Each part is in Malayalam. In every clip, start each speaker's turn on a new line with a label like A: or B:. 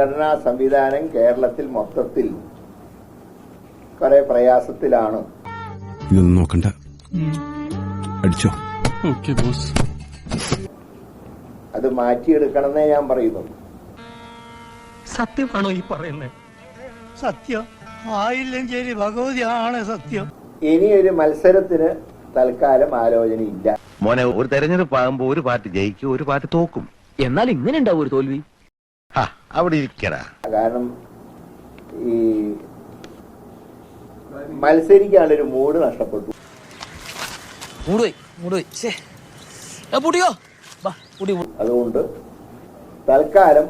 A: സംഘടനാ സംവിധാനം കേരളത്തിൽ മൊത്തത്തിൽ കുറെ പ്രയാസത്തിലാണ്.
B: ഇതൊന്നും നോക്കണ്ട, അടിച്ചോ.
A: അത് മാറ്റിയെടുക്കണമെന്നേ ഞാൻ പറയുന്നു.
C: സത്യമാണോ ഈ പറയുന്നത്?
D: സത്യം ആയില്ലെങ്കിൽ ഭഗവതിയാണ് സത്യം.
A: ഇനിയൊരു മത്സരത്തിന് തൽക്കാലം ആലോചനയില്ല.
E: മോനെ, ഒരു തെരഞ്ഞെടുപ്പ് ആകുമ്പോ ഒരു പാർട്ടി ജയിക്കും, ഒരു പാർട്ടി തോക്കും.
C: എന്നാൽ ഇങ്ങനെ ഉണ്ടാവും ഒരു തോൽവി.
E: അവിടെ ഇരിക്കടാ.
A: കാരണം ഈ മത്സരിക്കാനുള്ളൊരു മൂഡ് നഷ്ടപ്പെട്ടു. അതുകൊണ്ട് തൽക്കാലം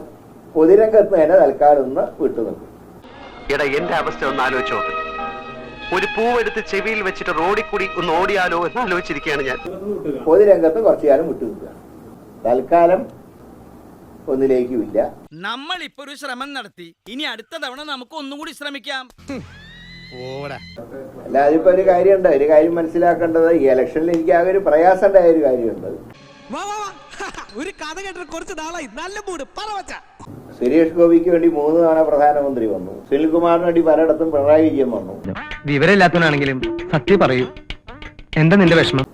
A: പൊതുരംഗത്ത് തന്നെ തൽക്കാലം ഒന്ന് വിട്ടുനിൽക്കും.
F: എടാ, എന്റെ അവസ്ഥ ഒന്ന് ആലോചിച്ച് നോക്ക്. ഒരു പൂവെടുത്ത് ചെവിയിൽ വെച്ചിട്ട് റോഡിൽ കൂടി ഒന്ന് ഓടിയാലോ എന്ന് ആലോചിച്ചിരിക്കുകയാണ് ഞാൻ.
A: പൊതുരംഗത്ത് കുറച്ചു കാലം വിട്ടുനിൽക്കുക. തൽക്കാലം ഒന്നിലേക്കുമില്ല.
G: നമ്മൾ ഇപ്പൊ ഒരു ശ്രമം നടത്തി, ഇനി അടുത്ത തവണ നമുക്ക് ഒന്നുകൂടി ശ്രമിക്കാം.
A: അല്ലാതെ ഇപ്പൊ ഒരു കാര്യമുണ്ട്, ഒരു കാര്യം മനസ്സിലാക്കേണ്ടത്, ഈ ഇലക്ഷനിൽ എനിക്ക് ആകെ ഒരു പ്രയാസം ഉണ്ടായ ഒരു കാര്യമുണ്ട്.
D: ഒരു കഥ കേട്ടിട്ട് കുറച്ച് നാളായി, നല്ല മൂട് പറവച്ച.
A: സുരേഷ് ഗോപിക്ക് വേണ്ടി 3 തവണ പ്രധാനമന്ത്രി വന്നു. സുനിൽകുമാറിന് വേണ്ടി പലയിടത്തും പിണറായി വിജയൻ വന്നു.
C: വിവരമില്ലാത്തവനാണെങ്കിലും സത്യം പറയൂ, എന്താ നിന്റെ വിഷമം?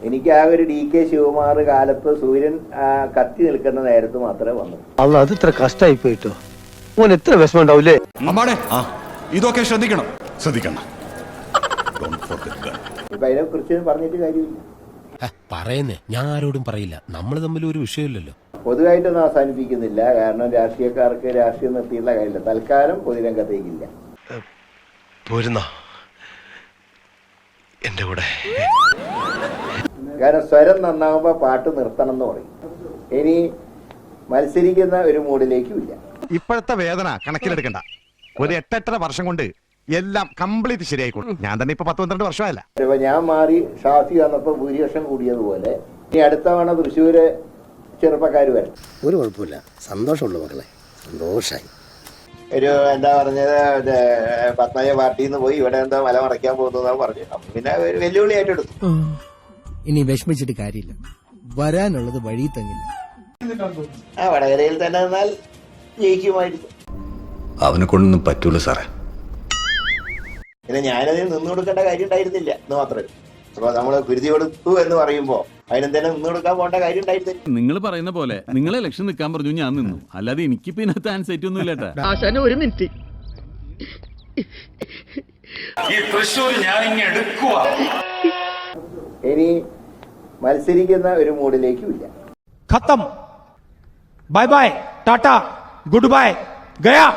A: എനിക്ക് ആ ഒരു DK ശിവകുമാർ കാലത്ത് സൂര്യൻ കത്തി നിൽക്കുന്ന നേരത്ത് മാത്രമേ വന്നു.
H: അത് ഇത്ര കഷ്ടായി പോയിട്ടോ. ഓൻ എത്ര വിഷമം ഉണ്ടാവൂലേ.
B: ഇതൊക്കെ ശ്രദ്ധിക്കണം.
A: ഇപ്പൊ അതിനെ കുറിച്ച് പറഞ്ഞിട്ട് കാര്യമില്ല.
I: പറയുന്നേ, ഞാൻ ആരോടും പറയില്ല. നമ്മൾ തമ്മിൽ ഒരു വിഷയമില്ലല്ലോ.
A: പൊതുവായിട്ടൊന്നും അവസാനിപ്പിക്കുന്നില്ല. കാരണം രാഷ്ട്രീയക്കാർക്ക് രാഷ്ട്രീയം നിർത്തിയുള്ള കാര്യമില്ല. തൽക്കാലം പൊതുരംഗത്തേക്കില്ല.
I: എന്റെ കൂടെ
A: കാരണം സ്വരം നന്നാകുമ്പോ പാട്ട് നിർത്തണം എന്ന് പറയും. ഇനി മത്സരിക്കുന്ന ഒരു മൂഡിലേക്കുമില്ല.
J: ഇപ്പോഴത്തെ വേദന കണക്കിലെടുക്കണ്ട. ഒരു 8-8.5 വർഷം കൊണ്ട് എല്ലാം കംപ്ലീറ്റ് ശരിയായിക്കോളും. ഞാൻ തന്നെ ഇപ്പൊ 10-12 വർഷമായല്ല.
A: ഇപ്പൊ ഞാൻ മാറി ഷാഫി വന്നപ്പോ ഭൂരിപക്ഷം കൂടിയതുപോലെ ഇനി അടുത്ത തവണ തൃശ്ശൂര് ചെറുപ്പക്കാര് വരും.
H: ഒരു കുഴപ്പമില്ല, സന്തോഷമുള്ളൂ മക്കളെ, സന്തോഷായി.
A: ഒരു എന്താ പറഞ്ഞത്, പത്മജ പാർട്ടിയിൽ നിന്ന് പോയി ഇവിടെ എന്തോ മല മറയ്ക്കാൻ പോകുന്ന പറഞ്ഞു. പിന്നെ ഒരു വെല്ലുവിളിയായിട്ട് എടുത്തു.
D: ഇനി വിഷമിച്ചിട്ട് കാര്യമില്ല, വരാനുള്ളത് വഴി തങ്ങില്ല.
A: വടകരയിൽ തന്നെ നിന്നാൽ ജയിക്കുമായിരിക്കും.
B: അവനെ കൊണ്ടൊന്നും പറ്റൂല സാറേ.
A: പിന്നെ ഞാനതിന് നിന്നു കൊടുക്കേണ്ട കാര്യം ഉണ്ടായിരുന്നില്ല എന്ന് മാത്രമേ. അപ്പൊ നമ്മള് കുരുതി കൊടുത്തു എന്ന് പറയുമ്പോ അതിനെന്തായാലും നിന്നു കൊടുക്കാൻ പോകേണ്ട കാര്യം ഉണ്ടായിരുന്നില്ല.
K: നിങ്ങൾ പറയുന്ന പോലെ നിങ്ങൾ ഇലക്ഷൻ നിൽക്കാൻ പറഞ്ഞു, ഞാൻ നിന്നു. അല്ലാതെ എനിക്ക് പിന്നെ ആൻസൈറ്റി ഒന്നും ഇല്ലട്ടാ.
G: ഒരു മിനിറ്റ്,
A: ഇനി മത്സരിക്കുന്ന ഒരു മൂഡിലേക്കുമില്ല.
D: ഖത്തം. Bye bye, tata, goodbye, Gaya.